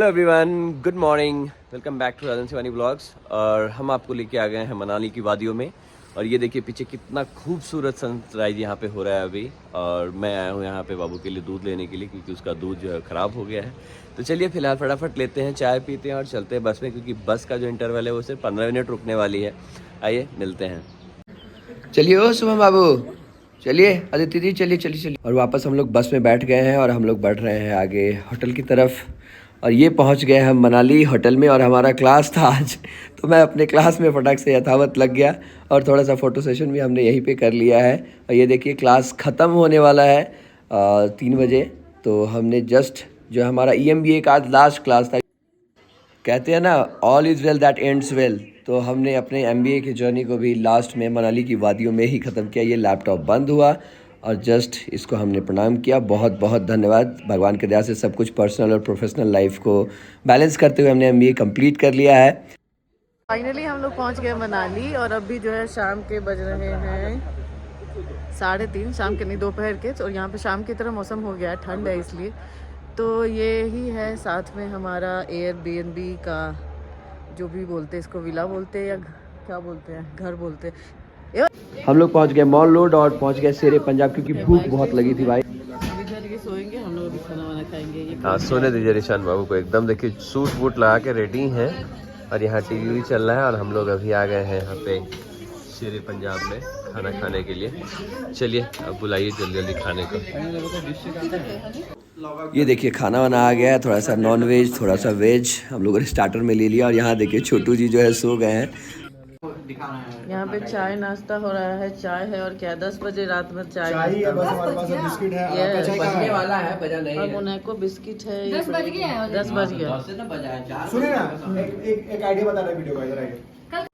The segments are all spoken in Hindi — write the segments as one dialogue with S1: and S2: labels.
S1: Everyone, good morning, welcome back to Rajan Shivani blogs. और हम आपको लेके आ गए हैं मनाली की वादियों में। और ये देखिए पीछे कितना खूबसूरत सनराइज यहाँ पे हो रहा है अभी। और मैं आया हूँ यहाँ पे बाबू के लिए दूध लेने के लिए, क्योंकि उसका दूध जो है ख़राब हो गया है। तो चलिए फिलहाल फटाफट लेते हैं, चाय पीते हैं और चलते हैं बस में, क्योंकि बस का जो इंटरवल है वो सिर्फ 15 मिनट रुकने वाली है। आइए मिलते हैं। चलिए ओ सुमन बाबू, चलिए अदिति दी, चलिए चलिए चलिए। और वापस हम लोग बस में बैठ गए हैं और हम लोग बढ़ रहे हैं आगे होटल की तरफ। और ये पहुंच गए हम मनाली होटल में। और हमारा क्लास था आज, तो मैं अपने क्लास में फटाक से यथावत लग गया और थोड़ा सा फ़ोटो सेशन भी हमने यहीं पे कर लिया है। और ये देखिए क्लास ख़त्म होने वाला है 3 बजे। तो हमने जस्ट जो हमारा EMBA का आज लास्ट क्लास था, कहते हैं ना all is well that ends well. तो हमने अपने MBA की जर्नी को भी लास्ट में मनाली की वादियों में ही ख़त्म किया। ये लैपटॉप बंद हुआ और जस्ट इसको हमने प्रणाम किया। बहुत बहुत धन्यवाद, भगवान की दया से सब कुछ पर्सनल और प्रोफेशनल लाइफ को बैलेंस करते हुए हमने MBA कंप्लीट कर लिया है।
S2: फाइनली हम लोग पहुंच गए मनाली और अभी जो है शाम के बज रहे हैं 3:30, शाम के नहीं दोपहर के। तो यहाँ पे शाम की तरह मौसम हो गया है, ठंड है इसलिए। तो ये ही है साथ में हमारा Airbnb का, जो भी बोलते हैं इसको, विला बोलते हैं या क्या बोलते हैं, घर बोलते हैं।
S1: हम लोग पहुंच गए मॉल रोड और पहुंच गए शेरे पंजाब, क्योंकि भूख बहुत लगी थी भाई।
S2: अभी घर के सोएंगे, हम लोग अभी खाना वाना खाएंगे।
S1: हाँ, सोने दीजिए रिशान बाबू को। एकदम देखिए सूट वूट लगा के रेडी हैं और यहाँ TV भी चल रहा है। और हम लोग अभी आ गए हैं यहाँ पे शेरे पंजाब में खाना खाने के लिए। चलिए अब बुलाइए जल्दी जल्दी खाने को। ये देखिए खाना वाना आ गया है, थोड़ा सा नॉन वेज थोड़ा सा वेज हम लोगों ने स्टार्टर में ले लिया। और यहाँ देखिए छोटू जी जो है सो गए हैं।
S2: यहाँ पे चाय नाश्ता हो रहा है। चाय है और क्या 10 बजे रात में चाय
S3: है, बस हमारे पास बिस्किट है।
S2: ये
S3: आपका चाय कहाँ है?
S1: वाला है, बजा नहीं
S2: और मोनाको बिस्किट है। 10 बज गया।
S3: सुनिए ना, एक आइडिया बता रहा है वीडियो का, इधर आइए।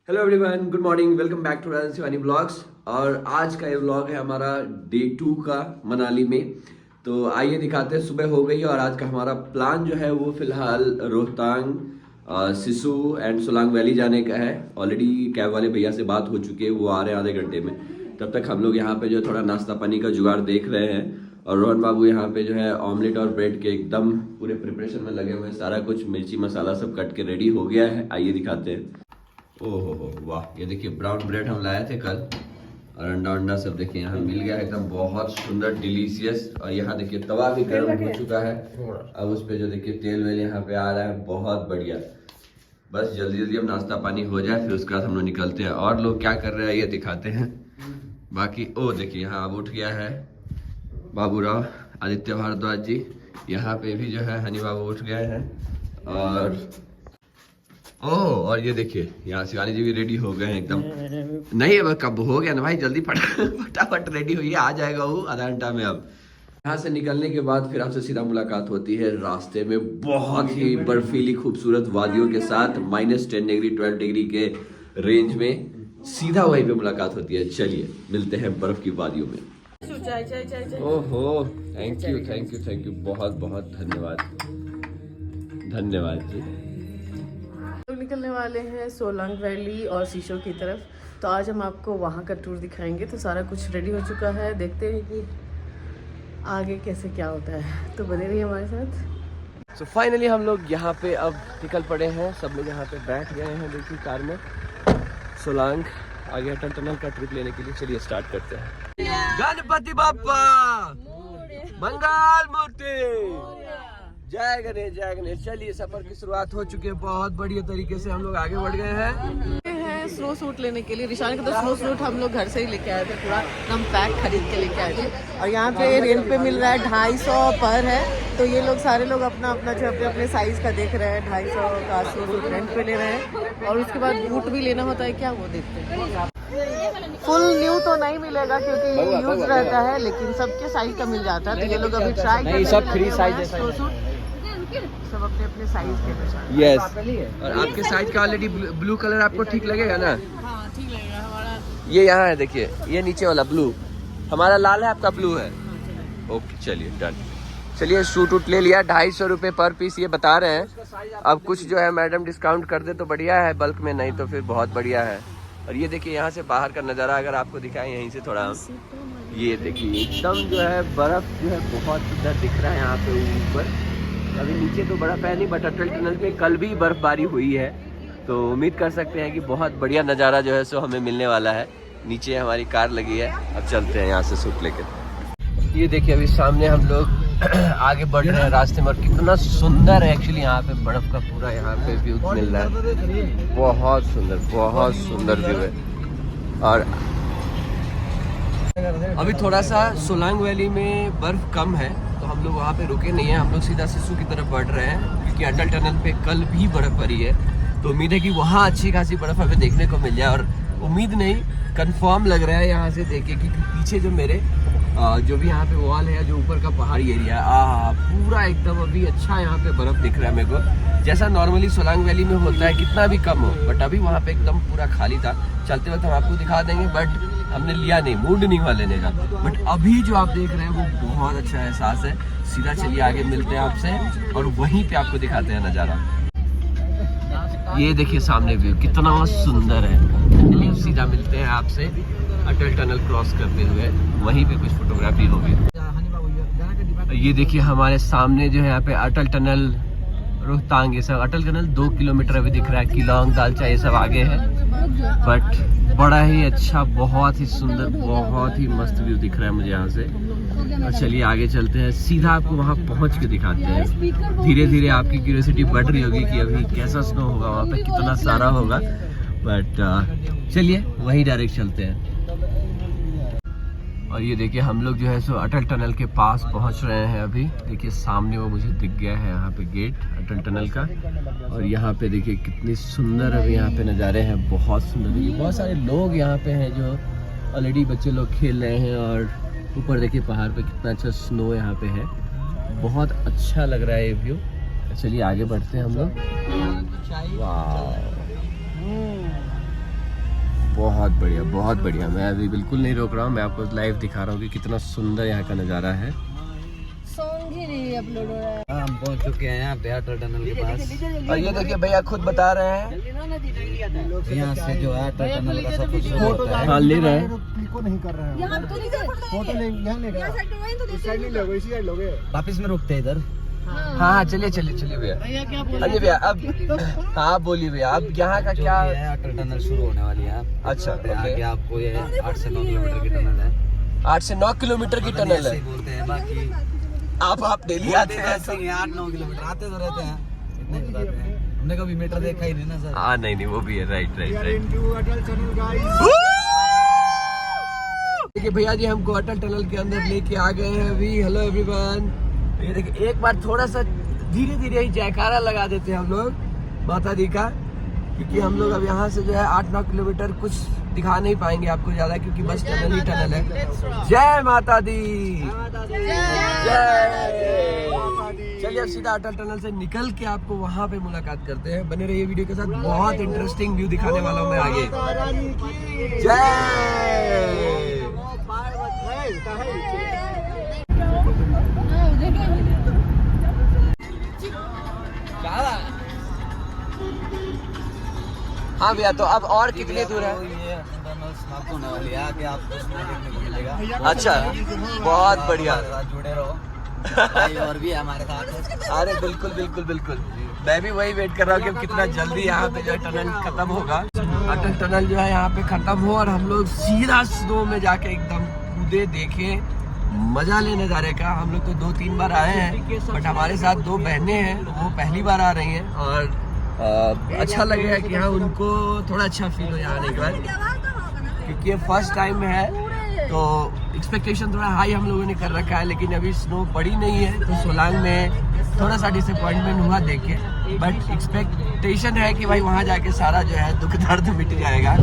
S1: Hello everyone, good morning, welcome back to Rajan Shivani blogs. और आज का ये व्लॉग है हमारा डे 2 का मनाली में। तो आइए दिखाते हैं, सुबह हो गई और आज का हमारा प्लान जो है वो फिलहाल रोहतांग, सिसु एंड सोलांग वैली जाने का है। ऑलरेडी कैब वाले भैया से बात हो चुकी है, वो आ रहे हैं आधे घंटे में। तब तक हम लोग यहाँ पे जो थोड़ा नाश्ता पानी का जुगाड़ देख रहे हैं। और रोहन बाबू यहाँ पे जो है ऑमलेट और ब्रेड के एकदम पूरे प्रिपरेशन में लगे हुए हैं। सारा कुछ मिर्ची मसाला सब कट के रेडी हो गया है। आइए दिखाते हैं। ओहो वाह, ये देखिए ब्राउन ब्रेड हम लाए थे कल, और अंडा अंडा सब देखिए यहाँ मिल गया है, एकदम बहुत सुंदर डिलीशियस। और यहाँ देखिए तवा भी गर्म हो चुका है। अब उस पे जो देखिए तेल वेल यहाँ पे आ रहा है, बहुत बढ़िया। बस जल्दी जल्दी अब नाश्ता पानी हो जाए, फिर उसके बाद हम लोग निकलते हैं। और लोग क्या कर रहे हैं ये दिखाते हैं। बाकी ओ देखिए यहाँ अब उठ गया है बाबूराव आदित्य भारद्वाज जी। यहाँ पे भी जो है हनी बाबू उठ गए हैं। और ये देखिए यहाँ शिवानी जी भी रेडी हो गए हैं एकदम। नहीं अब कब हो गया ना भाई, जल्दी फटाफट रेडी होइए, आ जाएगा वो आधा घंटा में। अब यहाँ से निकलने के बाद फिर आपसे सीधा मुलाकात होती है रास्ते में बहुत ही बर्फीली खूबसूरत वादियों के साथ। -10 डिग्री 12 डिग्री के रेंज में सीधा वहीं पे मुलाकात होती है। चलिए मिलते हैं बर्फ की वादियों में। ओहो, थैंक यू, बहुत बहुत धन्यवाद जी।
S2: लोग निकलने वाले हैं सोलांग वैली और शीशो की तरफ। तो आज हम आपको वहाँ का टूर दिखाएंगे। तो सारा कुछ रेडी हो चुका है, देखते हैं कि आगे कैसे क्या होता है। तो बने रहिए हमारे साथ।
S1: So फाइनली हम लोग यहाँ पे अब निकल पड़े हैं। सब लोग यहाँ पे बैठ गए हैं देखिए कार में। सोलांग आगे अटल टनल का ट्रिप लेने के लिए। चलिए स्टार्ट करते हैं। गणपति बाप्पा मंगल मूर्ति, जय गणेश जय गणेश। चलिए सफर की शुरुआत हो चुकी है, बहुत बढ़िया तरीके से हम लोग आगे बढ़ गए हैं।
S2: स्नो सूट लेने के लिए रिशान का तो स्नो सूट हम लोग घर से ही लेके आए थे, पूरा हम पैक खरीद के लेके आए थे। और यहाँ पे रेंट पे मिल रहा है 250 पर है। तो ये लोग सारे लोग अपना अपना जो अपने अपने साइज का देख रहे हैं। 250 का स्नो सूट रेंट पे ले रहे हैं। और उसके बाद बूट भी लेना होता है क्या, वो देखते हैं। फुल न्यू तो नहीं मिलेगा क्योंकि यूज रहता है, लेकिन सबके साइज का मिल जाता है। तो ये लोग अभी ट्राई कर सब फ्री साइज सब अपने अपने साइज के अनुसार।
S1: यस, और आपके साइज का ऑलरेडी ब्लू कलर आपको ठीक लगेगा ना?
S2: हाँ ठीक लगेगा हमारा।
S1: ये यहाँ है देखिए, ये नीचे वाला ब्लू, हमारा लाल है, आपका ब्लू है। ओके चलिए डन। चलिए सूट उट ले लिया, 250 रुपये पर पीस ये बता रहे हैं। अब कुछ जो है मैडम डिस्काउंट कर दे तो बढ़िया है, बल्क में नहीं तो फिर बहुत बढ़िया है। और ये देखिए यहाँ से बाहर का नज़ारा अगर आपको दिखाएं यहीं से थोड़ा, ये देखिए एकदम जो है बर्फ जो है बहुत सुंदर दिख रहा है यहाँ पे ऊपर। अभी नीचे तो बर्फ है नहीं, बट अटल टनल पे कल भी बर्फबारी हुई है, तो उम्मीद कर सकते हैं कि बहुत बढ़िया नज़ारा जो है सो हमें मिलने वाला है। नीचे हमारी कार लगी है, अब चलते हैं यहाँ से सूट लेकर। ये देखिए अभी सामने हम लोग आगे बढ़ रहे हैं रास्ते में, और कितना सुंदर है एक्चुअली यहाँ पे बर्फ का पूरा यहाँ पे व्यू मिल रहा है। बहुत सुंदर व्यू है। और अभी थोड़ा सा सोलांग वैली में बर्फ कम है, तो हम लोग वहाँ पे रुके नहीं हैं, हम लोग सीधा सिसु की तरफ बढ़ रहे हैं, क्योंकि अटल टनल पे कल भी बर्फ पड़ी है। तो उम्मीद है कि वहाँ अच्छी खासी बर्फ हमें देखने को मिल जाए, और उम्मीद नहीं कंफर्म लग रहा है यहाँ से देख के, क्योंकि पीछे जो मेरे जो भी यहाँ पे वॉल है, जो ऊपर का पहाड़ी एरिया है, पूरा एकदम अभी अच्छा यहाँ पे बर्फ दिख रहा है मेरे को, जैसा नॉर्मली सोलांग वैली में होता है, कितना भी कम हो। बट अभी वहाँ पे एकदम पूरा खाली था। चलते वक्त हम आपको दिखा देंगे, बट हमने लिया नहीं, मूड नहीं हुआ लेने का। बट अभी जो आप देख रहे हैं वो बहुत अच्छा एहसास है। सीधा चलिए आगे मिलते हैं आपसे, और वहीं पे आपको दिखाते हैं नज़ारा। ये देखिए सामने व्यू कितना सुंदर है। चलिए अब सीधा मिलते हैं आपसे अटल टनल क्रॉस करते हुए, वहीं पे कुछ फोटोग्राफी होगी। ये देखिए हमारे सामने जो है यहाँ पे अटल टनल, रोहतांग, ये सब अटल टनल 2 किलोमीटर अभी दिख रहा है। किलोंग, दालचा ये सब आगे है, बट बड़ा ही अच्छा, बहुत ही सुंदर, बहुत ही मस्त व्यू दिख रहा है मुझे यहाँ से। और चलिए आगे चलते हैं, सीधा आपको वहाँ पहुँच के दिखाते हैं। धीरे धीरे आपकी क्यूरियोसिटी बढ़ रही होगी कि अभी कैसा स्नो होगा वहाँ पे, कितना सारा होगा, बट चलिए वही डायरेक्ट चलते हैं। और ये देखिए हम लोग जो है सो अटल टनल के पास पहुंच रहे हैं अभी। देखिए सामने वो मुझे दिख गया है यहाँ पे गेट अटल टनल का, और यहाँ पे देखिए कितनी सुंदर अभी यहाँ पे नज़ारे हैं, बहुत सुंदर। देखिए बहुत सारे लोग यहाँ पे हैं, जो ऑलरेडी बच्चे लोग खेल रहे हैं, और ऊपर देखिए पहाड़ पे कितना अच्छा स्नो यहाँ पे है, बहुत अच्छा लग रहा है ये व्यू। चलिए आगे बढ़ते हैं हम लोग। वाह बहुत बढ़िया। मैं अभी बिल्कुल नहीं रोक रहा हूँ, मैं आपको लाइव दिखा रहा हूँ कि कितना सुंदर यहाँ का नज़ारा है।
S4: सॉन्ग ही नहीं अपलोड हो रहा है।
S5: हम पहुंच चुके हैं यहाँ पे अटल टनल के पास,
S1: और ये देखिए भैया खुद बता रहे हैं,
S5: यहाँ से जो है अटल टनल का सब कुछ होता है।
S1: हाँ ले रहे हैं,
S3: क्लिक नहीं कर रहे हैं।
S4: यहाँ तो नहीं कर
S3: फोटो लेंगे, यहाँ लेगा, इस साइड नहीं लोगे, इसी साइड लोगे।
S5: वापिस में रुकते हैं इधर।
S1: हाँ चलिए भैया। अरे भैया अब हाँ बोलिए भैया, अब यहाँ का क्या
S5: है, अटल टनल शुरू होने वाली है।
S1: अच्छा
S5: आगे आपको ये 8 से 9 किलोमीटर की टनल है।
S1: 8 से 9 किलोमीटर की टनल है।
S5: बोलते हैं बाकी
S1: आप डेली आते हैं?
S5: 8-9 किलोमीटर आते तो रहते हैं, इतने बताते हैं। हमने कभी मीटर देखा ही नहीं ना सर।
S1: हाँ नहीं वो भी है, राइट।
S3: अटल टनल गाइस।
S1: देखिए भैया जी हमको अटल टनल के अंदर लेके आ गए हैं अभी। Hello everyone. ये देखिए एक बार थोड़ा सा धीरे धीरे ही जयकारा लगा देते हैं हम लोग माता दी का, क्योंकि हम लोग अब यहाँ से जो है 8-9 किलोमीटर कुछ दिखा नहीं पाएंगे आपको ज़्यादा, क्योंकि बस टनल ही टनल है। जय माता दी, जय। चलिए अब सीधा अटल टनल से निकल के आपको वहाँ पे मुलाकात करते हैं। बने रहिए वीडियो के साथ, बहुत इंटरेस्टिंग व्यू दिखाने वाला हूँ मैं आगे। जय। हाँ भैया, तो अब और कितनी दूर है?
S5: ये टनल समाप्त होने वाली है, आगे आपको उसमें देखने को मिलेगा।
S1: अच्छा बहुत बढ़िया,
S5: जुड़े रहो। भाई और भी है हमारे साथ।
S1: अरे बिल्कुल। मैं भी वही वेट कर रहा हूँ कि कितना जल्दी यहाँ पे जो है टनल खत्म होगा। अटल टनल जो है यहाँ पे खत्म हो, और हम लोग सीधा स्नो में जाके एकदम कूदे, देखे, मजा लेने जा रहे का। हम लोग तो 2-3 बार आए हैं, बट हमारे साथ 2 बहनें हैं, वो पहली बार आ रही हैं, और अच्छा लग रहा है कि हाँ उनको थोड़ा अच्छा फील हो यहाँ आने के बाद, क्योंकि ये फर्स्ट टाइम है, तो एक्सपेक्टेशन थोड़ा हाई हम लोगों ने कर रखा है। लेकिन अभी स्नो पड़ी नहीं है, तो सोलांग में थोड़ा सा डिसअपॉइंटमेंट हुआ देख के, बट एक्सपेक्टेशन है कि भाई वहाँ जाके सारा जो है दुख दर्द मिट जाएगा।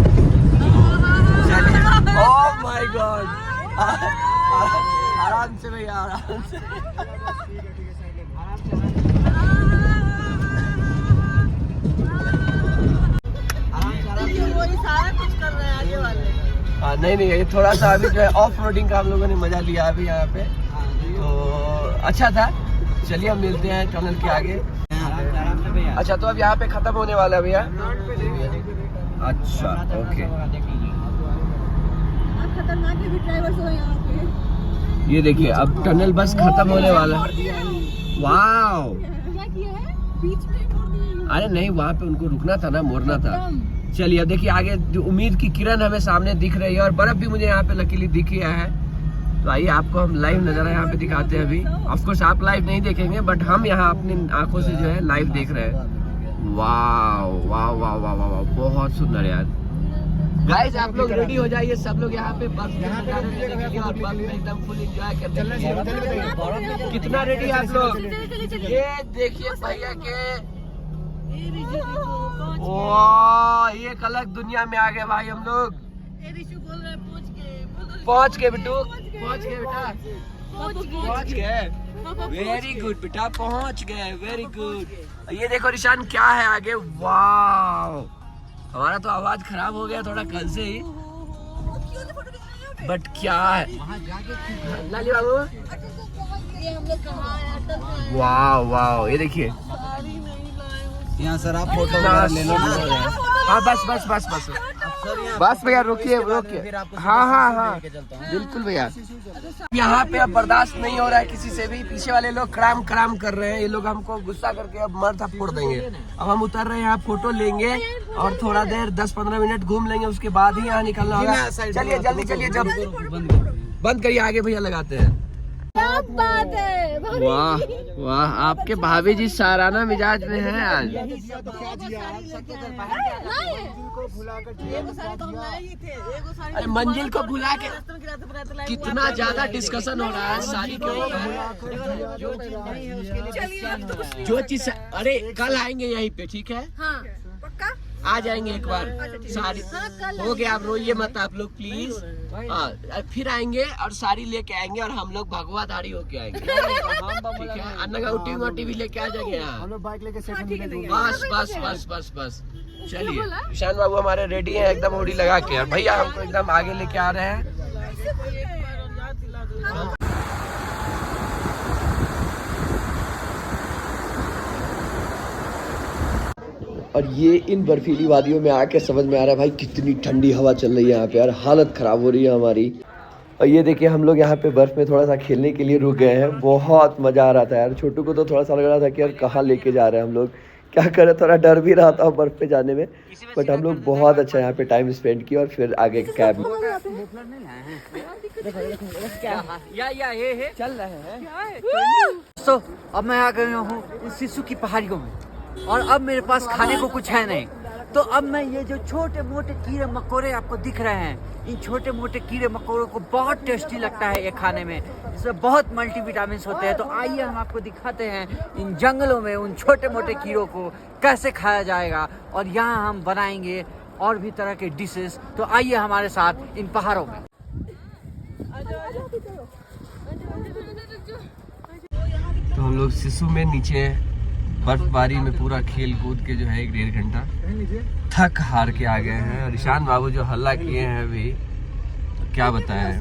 S1: चलिए, ओह माय गॉड, आराम से भैया, आराम से। हाँ नहीं ये थोड़ा सा अभी जो है ऑफ रोडिंग का हम लोगों ने मजा लिया अभी यहाँ पे, तो अच्छा था। चलिए हम मिलते हैं टनल के आगे। अच्छा तो अब यहाँ पे खत्म होने वाला है भैया? अच्छा ओके।
S4: खतरनाक भी ड्राइवर हो यहाँ पे।
S1: ये देखिए अब टनल बस खत्म होने वाला है। वाव
S4: किए हैं, बीच में मोड़ दिए।
S1: अरे नहीं, वहाँ पे उनको रुकना था ना, मोड़ना था। चलिए अब देखिए आगे जो उम्मीद की किरण हमें सामने दिख रही है और बर्फ भी मुझे यहाँ पे लकीली दिख गया है। तो आइए आपको हम लाइव नज़ारा यहाँ पे दिखाते हैं। अभी ऑफ कोर्स आप लाइव नहीं देखेंगे, बट हम यहाँ अपनी आंखों से जो है लाइव देख रहे हैं। वाह वाह वाह वाह वाह वाह, बहुत सुंदर यार। गाइस आप लोग रेडी हो जाइए, सब लोग यहाँ पे बर्फ में नज़ारे लेने के लिए और बर्फ में एकदम फुल एंजॉय करने के लिए। कितना रेडी है आप लोग? ये देखिए भैया के, वाह एक अलग दुनिया में आ गए भाई हम लोग। पहुँच गए बिट्टू, पहुँच गए बेटा, पहुँच गए। वेरी गुड बेटा, पहुँच गए, वेरी गुड। ये देखो निशान क्या है आगे। वाह हमारा तो आवाज खराब हो गया थोड़ा कल से ही, बट क्या है लाली बाबू। वाह वाह ये देखिए
S5: यहाँ सर आप फोटो वगैरह ले लो ना।
S1: हाँ बस बस बस बस बस भैया रुकिए रुकिए। हाँ हाँ हाँ बिल्कुल भैया। यहाँ पे अब बर्दाश्त नहीं हो रहा है किसी से भी। पीछे वाले लोग क्राम क्राम कर रहे हैं, ये लोग हमको गुस्सा करके अब मर फोड़ देंगे। अब हम उतर रहे हैं, यहाँ फोटो लेंगे और थोड़ा देर 10-15 मिनट घूम लेंगे, उसके बाद ही यहाँ निकलना होगा। चलिए जल्दी चलिए, जब बंद करिए आगे भैया लगाते हैं।
S4: क्या बात है,
S1: वाह वाह आपके भाभी जी साराना मिजाज में हैं आज। अरे मंजिल को भुला के कितना ज्यादा डिस्कशन हो रहा है साड़ी के ऊपर। जो चीज अरे कल आएंगे यहीं पे, ठीक है?
S4: हाँ पक्का
S1: आ जाएंगे एक बार साड़ी। हो गया, आप रोइए मत आप लोग प्लीज। हाँ फिर आएंगे और साड़ी लेके आएंगे और हम लोग भगवा दाढ़ी होके आएंगे, ठीक है? अन्ना का उटी मोटी भी लेके आ जाएंगे यहाँ।
S3: हम लोग बाइक लेके सेट
S1: बस बस बस बस बस। चलिए ईशान बाबू हमारे रेडी हैं एकदम हुडी लगा के, और भैया हमको एकदम आगे लेके आ रहे हैं। और ये इन बर्फीली वादियों में आके समझ में आ रहा है भाई कितनी ठंडी हवा चल रही है यहाँ पे यार, हालत ख़राब हो रही है हमारी। और ये देखिए हम लोग यहाँ पे बर्फ़ में थोड़ा सा खेलने के लिए रुक गए हैं। बहुत मज़ा आ रहा था यार। छोटू को तो थोड़ा सा लग रहा था कि यार कहाँ लेके जा रहे हैं हम लोग, क्या करें, थोड़ा डर भी रहा था बर्फ़ पे जाने में। बट हम लोग बहुत अच्छा यहाँ पे टाइम स्पेंड किया और फिर आगे कैब में
S5: चल रहे हैं। तो अब मैं आ गया हूँ इस सिसु की पहाड़ियों में और अब मेरे पास खाने को कुछ है नहीं, तो अब मैं ये जो छोटे मोटे कीड़े मकोड़े आपको दिख रहे हैं, इन छोटे मोटे कीड़े मकोड़ों को बहुत टेस्टी लगता है ये खाने में, इसमें बहुत मल्टीविटामिन होते हैं। तो आइए हम आपको दिखाते हैं इन जंगलों में उन छोटे मोटे कीड़ों को कैसे खाया जाएगा, और यहाँ हम बनाएंगे और भी तरह के डिशेस। तो आइए हमारे साथ इन पहाड़ों में।
S1: तो हम लोग सिसु में नीचे बर्फबारी में पूरा खेल कूद के जो है 1-1.5 घंटा थक हार के आ गए हैं। और ईशान बाबू जो हल्ला किए हैं अभी, तो क्या बताएं,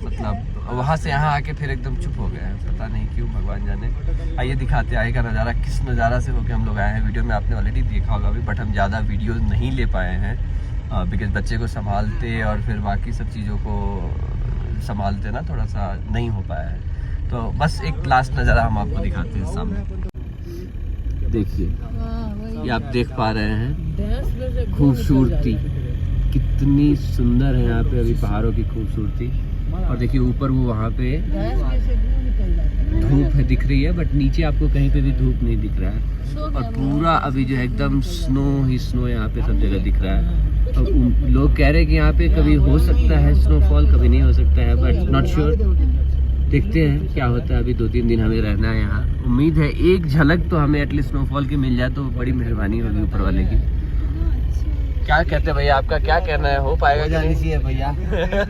S1: मतलब वहाँ से यहाँ आके फिर एकदम चुप हो गए हैं, पता नहीं क्यों, भगवान जाने। आइए दिखाते आए का नज़ारा, किस नज़ारा से होके हम लोग आए हैं। वीडियो में आपने ऑलरेडी देखा होगा अभी, बट हम ज़्यादा वीडियो नहीं ले पाए हैं बिकॉज बच्चे को संभालते और फिर बाकी सब चीज़ों को संभालते ना थोड़ा सा नहीं हो पाया है। तो बस एक लास्ट नज़ारा हम आपको दिखाते हैं सामने। देखिए ये आप देख पा रहे हैं खूबसूरती कितनी सुंदर है यहाँ पे अभी पहाड़ों की खूबसूरती। और देखिए ऊपर वो वहाँ पे धूप है दिख रही है, बट नीचे आपको कहीं पे भी धूप नहीं दिख रहा है। और पूरा अभी जो है एकदम स्नो ही स्नो यहाँ पे सब जगह दिख रहा है। तो लोग कह रहे हैं कि यहाँ पे कभी हो सकता है स्नोफॉल, कभी नहीं हो सकता है, बट नॉट श्योर। देखते हैं क्या होता है। अभी 2-3 दिन हमें रहना है यहाँ। उम्मीद है एक झलक तो हमें एटलीस्ट स्नोफॉल की मिल जाए तो बड़ी मेहरबानी होगी ऊपर वाले की। क्या कहते हैं भैया, आपका क्या कहना है, हो पाएगा?
S5: जानी चाहिए भैया,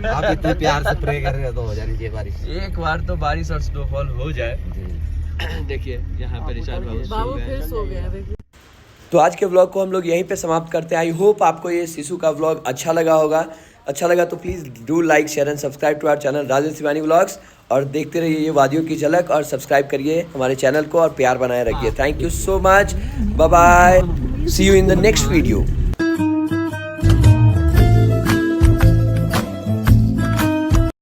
S5: आप इतने प्यार से प्रे कर रहे हो तो हो जानी चाहिए बारिश।
S1: एक बार तो बारिश और स्नोफॉल हो जाए। देखिए यहाँ पे ईशान बाबू
S2: फिर सो गए।
S1: तो आज के व्लॉग को हम लोग यहीं पे समाप्त करते हैं। आई होप आपको ये सिसु का व्लॉग अच्छा लगा होगा। अच्छा लगा तो please do like share and subscribe to our channel Rajan Shivani vlogs, और देखते रहिए ये वादियों की झलक, और सब्सक्राइब करिए हमारे चैनल को और प्यार बनाए रखिए। Thank you so much, bye bye, see you in the next video.